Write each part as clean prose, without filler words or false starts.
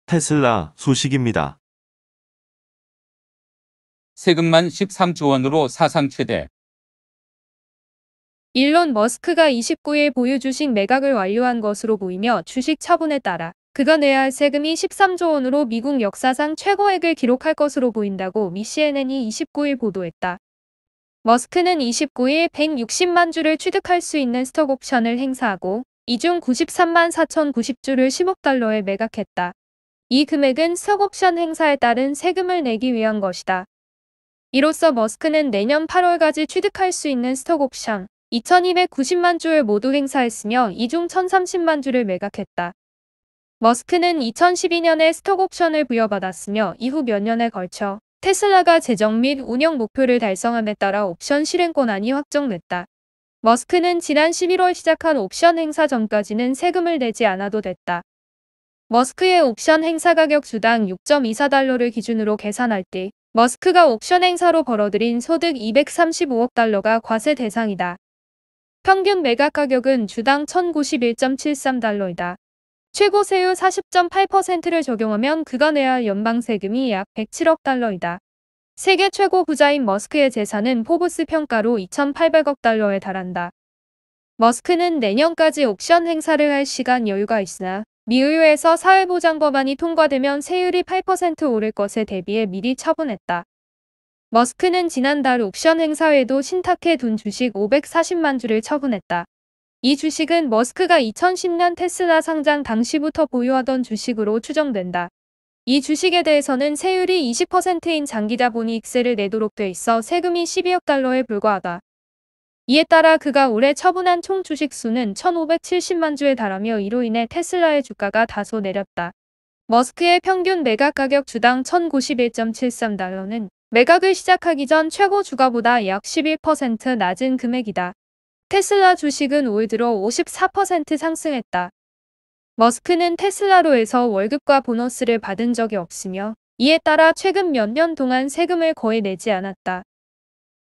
테슬라 소식입니다. 세금만 13조 원으로 사상 최대. 일론 머스크가 29일 보유 주식 매각을 완료한 것으로 보이며 주식 처분에 따라 그가 내야 할 세금이 13조 원으로 미국 역사상 최고액을 기록할 것으로 보인다고 미 CNN이 29일 보도했다. 머스크는 29일 160만 주를 취득할 수 있는 스톡 옵션을 행사하고 이 중 93만 4,090주를 10억 달러에 매각했다. 이 금액은 스톡 옵션 행사에 따른 세금을 내기 위한 것이다. 이로써 머스크는 내년 8월까지 취득할 수 있는 스톡 옵션 2,290만 주를 모두 행사했으며 이 중 1,030만 주를 매각했다. 머스크는 2012년에 스톡 옵션을 부여받았으며 이후 몇 년에 걸쳐 테슬라가 재정 및 운영 목표를 달성함에 따라 옵션 실행 권한이 확정됐다. 머스크는 지난 11월 시작한 옵션 행사 전까지는 세금을 내지 않아도 됐다. 머스크의 옵션 행사 가격 주당 6.24달러를 기준으로 계산할 때 머스크가 옵션 행사로 벌어들인 소득 235억 달러가 과세 대상이다. 평균 매각 가격은 주당 1,091.73달러이다. 최고 세율 40.8%를 적용하면 그가 내야 할 연방 세금이 약 107억 달러이다. 세계 최고 부자인 머스크의 재산은 포브스 평가로 2,800억 달러에 달한다. 머스크는 내년까지 옵션 행사를 할 시간 여유가 있으나 미 의회에서 사회보장 법안이 통과되면 세율이 8% 오를 것에 대비해 미리 처분했다. 머스크는 지난달 옵션 행사 외에도 신탁해 둔 주식 540만 주를 처분했다. 이 주식은 머스크가 2010년 테슬라 상장 당시부터 보유하던 주식으로 추정된다. 이 주식에 대해서는 세율이 20%인 장기자본이익세를 내도록 돼 있어 세금이 12억 달러에 불과하다. 이에 따라 그가 올해 처분한 총 주식 수는 1,570만 주에 달하며 이로 인해 테슬라의 주가가 다소 내렸다. 머스크의 평균 매각 가격 주당 1,091.73달러는 매각을 시작하기 전 최고 주가보다 약 11% 낮은 금액이다. 테슬라 주식은 올 들어 54% 상승했다. 머스크는 테슬라로에서 월급과 보너스를 받은 적이 없으며 이에 따라 최근 몇 년 동안 세금을 거의 내지 않았다.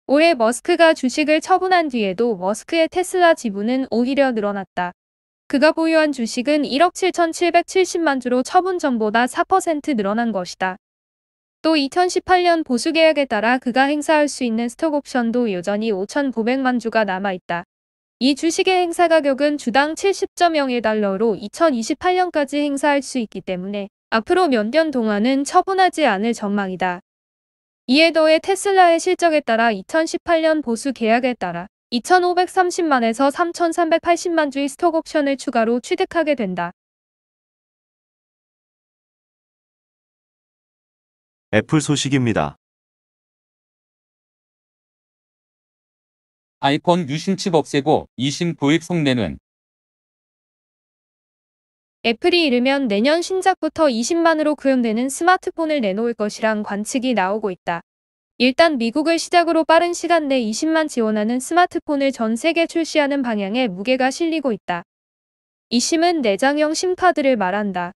올해 머스크가 주식을 처분한 뒤에도 머스크의 테슬라 지분은 오히려 늘어났다. 그가 보유한 주식은 1억 7,770만 주로 처분 전보다 4% 늘어난 것이다. 또 2018년 보수 계약에 따라 그가 행사할 수 있는 스톡 옵션도 여전히 5,900만 주가 남아있다. 이 주식의 행사 가격은 주당 70.01달러로 2028년까지 행사할 수 있기 때문에 앞으로 몇 년 동안은 처분하지 않을 전망이다. 이에 더해 테슬라의 실적에 따라 2018년 보수 계약에 따라 2,530만에서 3,380만 주의 스톡 옵션을 추가로 취득하게 된다. 애플 소식입니다. 아이폰 유심칩 없애고 2심 도입 속내는. 애플이 이르면 내년 신작부터 20만으로 구현되는 스마트폰을 내놓을 것이란 관측이 나오고 있다. 일단 미국을 시작으로 빠른 시간 내 20만 지원하는 스마트폰을 전 세계 출시하는 방향에 무게가 실리고 있다. eSIM은 내장형 심카드를 말한다.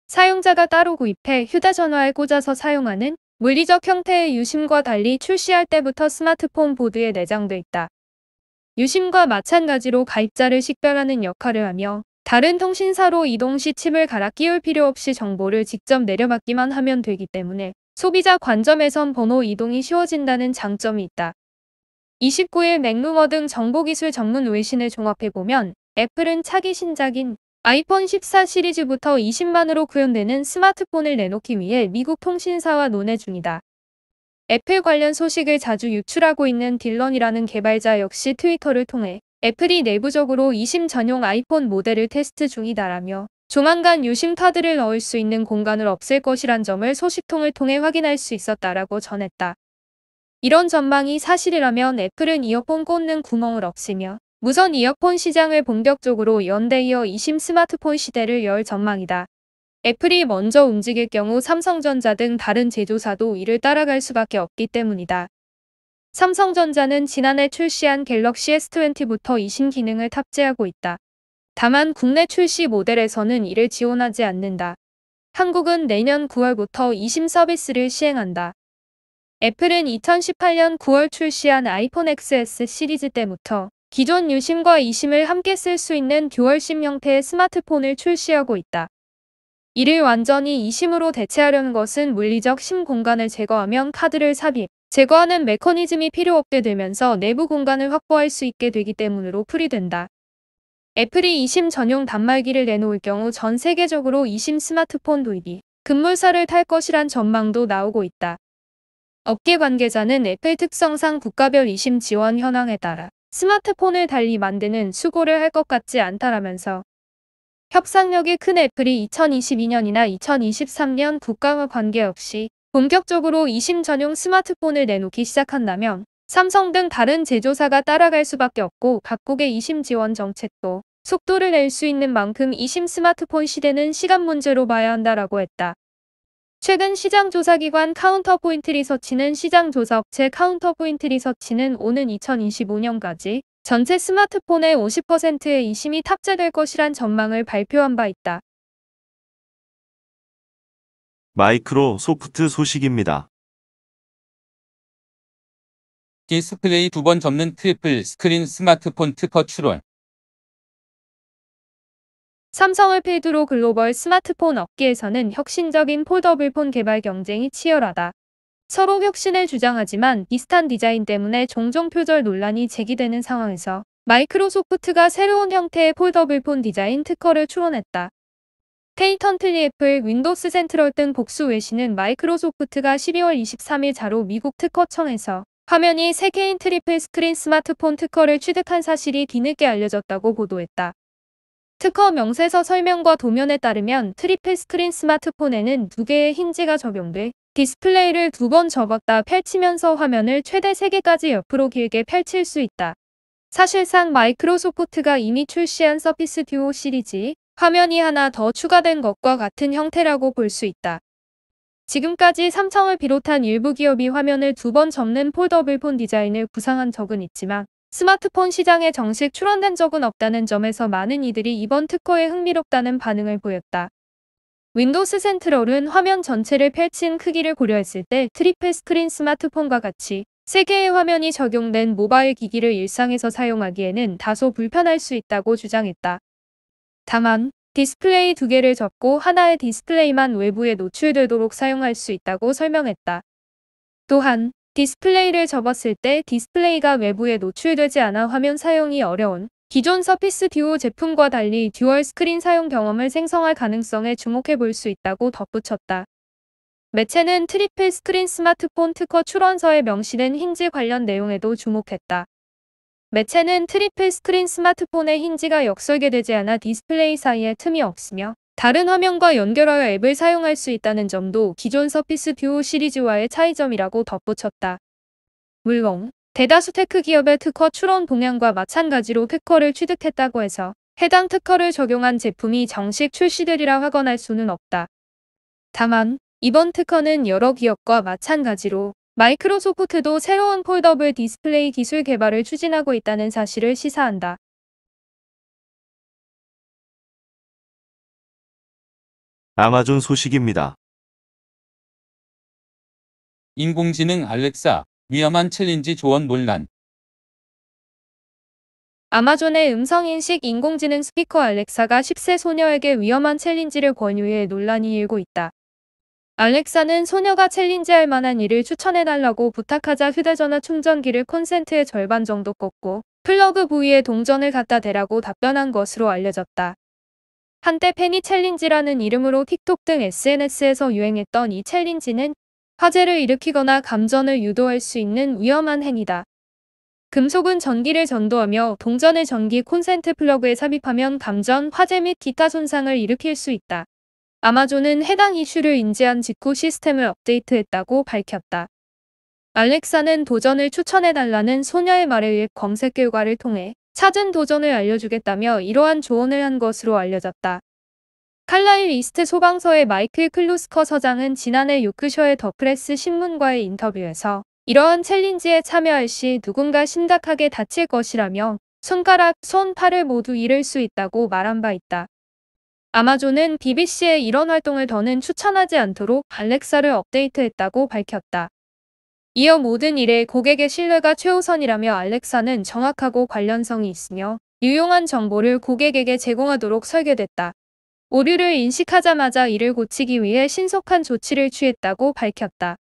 사용자가 따로 구입해 휴대전화에 꽂아서 사용하는 물리적 형태의 유심과 달리 출시할 때부터 스마트폰 보드에 내장돼 있다. 유심과 마찬가지로 가입자를 식별하는 역할을 하며 다른 통신사로 이동 시 칩을 갈아 끼울 필요 없이 정보를 직접 내려받기만 하면 되기 때문에 소비자 관점에선 번호 이동이 쉬워진다는 장점이 있다. 29일 맥루머 등 정보기술 전문 외신을 종합해보면 애플은 차기 신작인 아이폰 14 시리즈부터 20만으로 구현되는 스마트폰을 내놓기 위해 미국 통신사와 논의 중이다. 애플 관련 소식을 자주 유출하고 있는 딜런이라는 개발자 역시 트위터를 통해 애플이 내부적으로 eSIM 전용 아이폰 모델을 테스트 중이다라며 조만간 유심 카드를 넣을 수 있는 공간을 없앨 것이란 점을 소식통을 통해 확인할 수 있었다라고 전했다. 이런 전망이 사실이라면 애플은 이어폰 꽂는 구멍을 없애며 무선 이어폰 시장을 본격적으로 연대이어 eSIM 스마트폰 시대를 열 전망이다. 애플이 먼저 움직일 경우 삼성전자 등 다른 제조사도 이를 따라갈 수밖에 없기 때문이다. 삼성전자는 지난해 출시한 갤럭시 S20부터 eSIM 기능을 탑재하고 있다. 다만 국내 출시 모델에서는 이를 지원하지 않는다. 한국은 내년 9월부터 eSIM 서비스를 시행한다. 애플은 2018년 9월 출시한 아이폰 XS 시리즈 때부터 기존 유심과 eSIM을 함께 쓸 수 있는 듀얼심 형태의 스마트폰을 출시하고 있다. 이를 완전히 이심으로 대체하려는 것은 물리적 심 공간을 제거하면 카드를 삽입, 제거하는 메커니즘이 필요 없게 되면서 내부 공간을 확보할 수 있게 되기 때문으로 풀이된다. 애플이 이심 전용 단말기를 내놓을 경우 전 세계적으로 이심 스마트폰 도입이 급물살을 탈 것이란 전망도 나오고 있다. 업계 관계자는 애플 특성상 국가별 이심 지원 현황에 따라 스마트폰을 달리 만드는 수고를 할 것 같지 않다라면서 협상력이 큰 애플이 2022년이나 2023년 국가와 관계없이 본격적으로 이심 전용 스마트폰을 내놓기 시작한다면 삼성 등 다른 제조사가 따라갈 수밖에 없고 각국의 이심 지원 정책도 속도를 낼 수 있는 만큼 이심 스마트폰 시대는 시간 문제로 봐야 한다라고 했다. 최근 시장조사기관 카운터포인트 리서치는 시장조사업체 카운터포인트 리서치는 오는 2025년까지 전체 스마트폰의 50%의 이심이 탑재될 것이란 전망을 발표한 바 있다. 마이크로소프트 소식입니다. 디스플레이 2번 접는 트리플 스크린 스마트폰 특허 출원. 삼성을 필두로 글로벌 스마트폰 업계에서는 혁신적인 폴더블폰 개발 경쟁이 치열하다. 서로 혁신을 주장하지만 비슷한 디자인 때문에 종종 표절 논란이 제기되는 상황에서 마이크로소프트가 새로운 형태의 폴더블폰 디자인 특허를 출원했다. 페이턴틀리 애플, 윈도스 센트럴 등 복수 외신은 마이크로소프트가 12월 23일 자로 미국 특허청에서 화면이 3개인 트리플 스크린 스마트폰 특허를 취득한 사실이 뒤늦게 알려졌다고 보도했다. 특허 명세서 설명과 도면에 따르면 트리플 스크린 스마트폰에는 2개의 힌지가 적용돼 디스플레이를 2번 접었다 펼치면서 화면을 최대 3개까지 옆으로 길게 펼칠 수 있다. 사실상 마이크로소프트가 이미 출시한 서피스 듀오 시리즈 화면이 하나 더 추가된 것과 같은 형태라고 볼 수 있다. 지금까지 삼성을 비롯한 일부 기업이 화면을 2번 접는 폴더블폰 디자인을 구상한 적은 있지만 스마트폰 시장에 정식 출원된 적은 없다는 점에서 많은 이들이 이번 특허에 흥미롭다는 반응을 보였다. 윈도스 센트럴은 화면 전체를 펼친 크기를 고려했을 때 트리플 스크린 스마트폰과 같이 3개의 화면이 적용된 모바일 기기를 일상에서 사용하기에는 다소 불편할 수 있다고 주장했다. 다만 디스플레이 2개를 접고 하나의 디스플레이만 외부에 노출되도록 사용할 수 있다고 설명했다. 또한 디스플레이를 접었을 때 디스플레이가 외부에 노출되지 않아 화면 사용이 어려운 기존 서피스 듀오 제품과 달리 듀얼 스크린 사용 경험을 생성할 가능성에 주목해 볼 수 있다고 덧붙였다. 매체는 트리플 스크린 스마트폰 특허 출원서에 명시된 힌지 관련 내용에도 주목했다. 매체는 트리플 스크린 스마트폰의 힌지가 역설계되지 않아 디스플레이 사이에 틈이 없으며 다른 화면과 연결하여 앱을 사용할 수 있다는 점도 기존 서피스 듀오 시리즈와의 차이점이라고 덧붙였다. 물론 대다수 테크 기업의 특허 출원 동향과 마찬가지로 특허를 취득했다고 해서 해당 특허를 적용한 제품이 정식 출시되리라 확언할 수는 없다. 다만 이번 특허는 여러 기업과 마찬가지로 마이크로소프트도 새로운 폴더블 디스플레이 기술 개발을 추진하고 있다는 사실을 시사한다. 아마존 소식입니다. 인공지능 알렉사 위험한 챌린지 조언 논란. 아마존의 음성인식 인공지능 스피커 알렉사가 10세 소녀에게 위험한 챌린지를 권유해 논란이 일고 있다. 알렉사는 소녀가 챌린지할 만한 일을 추천해달라고 부탁하자 휴대전화 충전기를 콘센트의 절반 정도 꽂고 플러그 부위에 동전을 갖다 대라고 답변한 것으로 알려졌다. 한때 페니 챌린지라는 이름으로 틱톡 등 SNS에서 유행했던 이 챌린지는 화재를 일으키거나 감전을 유도할 수 있는 위험한 행위다. 금속은 전기를 전도하며 동전을 전기 콘센트 플러그에 삽입하면 감전, 화재 및 기타 손상을 일으킬 수 있다. 아마존은 해당 이슈를 인지한 직후 시스템을 업데이트했다고 밝혔다. 알렉사는 도전을 추천해달라는 소녀의 말에 의해 검색 결과를 통해 찾은 도전을 알려주겠다며 이러한 조언을 한 것으로 알려졌다. 칼라일 이스트 소방서의 마이클 클루스커 서장은 지난해 요크셔의 더 프레스 신문과의 인터뷰에서 이러한 챌린지에 참여할 시 누군가 심각하게 다칠 것이라며 손가락, 손, 팔을 모두 잃을 수 있다고 말한 바 있다. 아마존은 BBC의 이런 활동을 더는 추천하지 않도록 알렉사를 업데이트했다고 밝혔다. 이어 모든 일에 고객의 신뢰가 최우선이라며 알렉사는 정확하고 관련성이 있으며 유용한 정보를 고객에게 제공하도록 설계됐다. 오류를 인식하자마자 이를 고치기 위해 신속한 조치를 취했다고 밝혔다.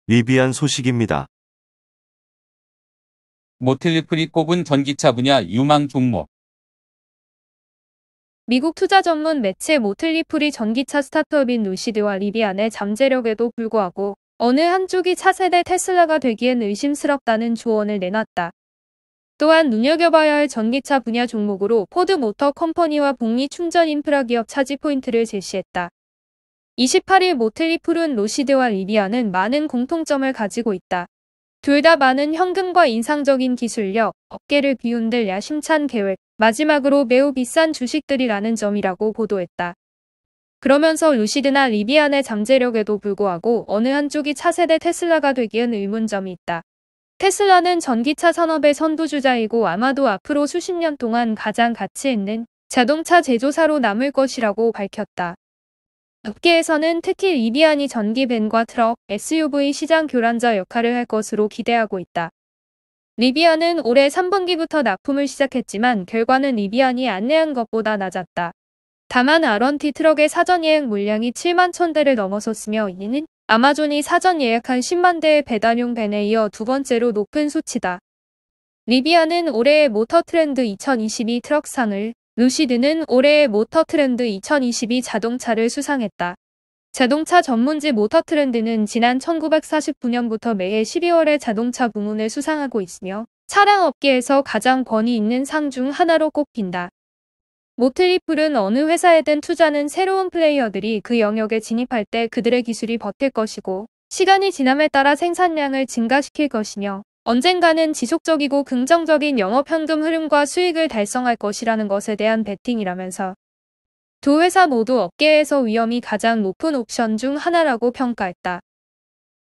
리비안 소식입니다. 모틀리플이 꼽은 전기차 분야 유망 종목. 미국 투자 전문 매체 모틀리플이 전기차 스타트업인 루시드와 리비안의 잠재력에도 불구하고 어느 한쪽이 차세대 테슬라가 되기엔 의심스럽다는 조언을 내놨다. 또한 눈여겨봐야 할 전기차 분야 종목으로 포드 모터 컴퍼니와 북미 충전 인프라 기업 차지 포인트를 제시했다. 28일 모틀리플은 루시드와 리비안은 많은 공통점을 가지고 있다. 둘 다 많은 현금과 인상적인 기술력, 업계를 비운들 야심찬 계획, 마지막으로 매우 비싼 주식들이라는 점이라고 보도했다. 그러면서 루시드나 리비안의 잠재력에도 불구하고 어느 한쪽이 차세대 테슬라가 되기엔 의문점이 있다. 테슬라는 전기차 산업의 선두주자이고 아마도 앞으로 수십 년 동안 가장 가치 있는 자동차 제조사로 남을 것이라고 밝혔다. 업계에서는 특히 리비안이 전기 밴과 트럭, SUV 시장 교란자 역할을 할 것으로 기대하고 있다. 리비안은 올해 3분기부터 납품을 시작했지만 결과는 리비안이 안내한 것보다 낮았다. 다만 R1T 트럭의 사전 예약 물량이 7만 1000대를 넘어섰으며 이는 아마존이 사전 예약한 10만 대의 배달용 밴에 이어 두 번째로 높은 수치다. 리비안은 올해의 모터 트렌드 2022 트럭상을, 루시드는 올해의 모터 트렌드 2022 자동차를 수상했다. 자동차 전문지 모터 트렌드는 지난 1949년부터 매해 12월에 자동차 부문을 수상하고 있으며 차량 업계에서 가장 권위 있는 상 중 하나로 꼽힌다. 모틀리플은 어느 회사에든 투자는 새로운 플레이어들이 그 영역에 진입할 때 그들의 기술이 버틸 것이고 시간이 지남에 따라 생산량을 증가시킬 것이며 언젠가는 지속적이고 긍정적인 영업현금 흐름과 수익을 달성할 것이라는 것에 대한 베팅이라면서 두 회사 모두 업계에서 위험이 가장 높은 옵션 중 하나라고 평가했다.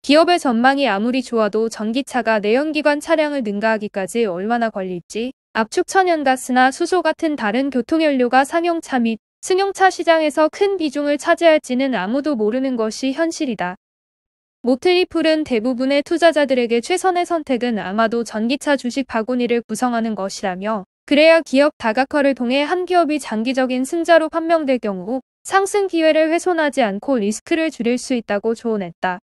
기업의 전망이 아무리 좋아도 전기차가 내연기관 차량을 능가하기까지 얼마나 걸릴지, 압축 천연가스나 수소 같은 다른 교통연료가 상용차 및 승용차 시장에서 큰 비중을 차지할지는 아무도 모르는 것이 현실이다. 모틀리플은 대부분의 투자자들에게 최선의 선택은 아마도 전기차 주식 바구니를 구성하는 것이라며 그래야 기업 다각화를 통해 한 기업이 장기적인 승자로 판명될 경우 상승 기회를 훼손하지 않고 리스크를 줄일 수 있다고 조언했다.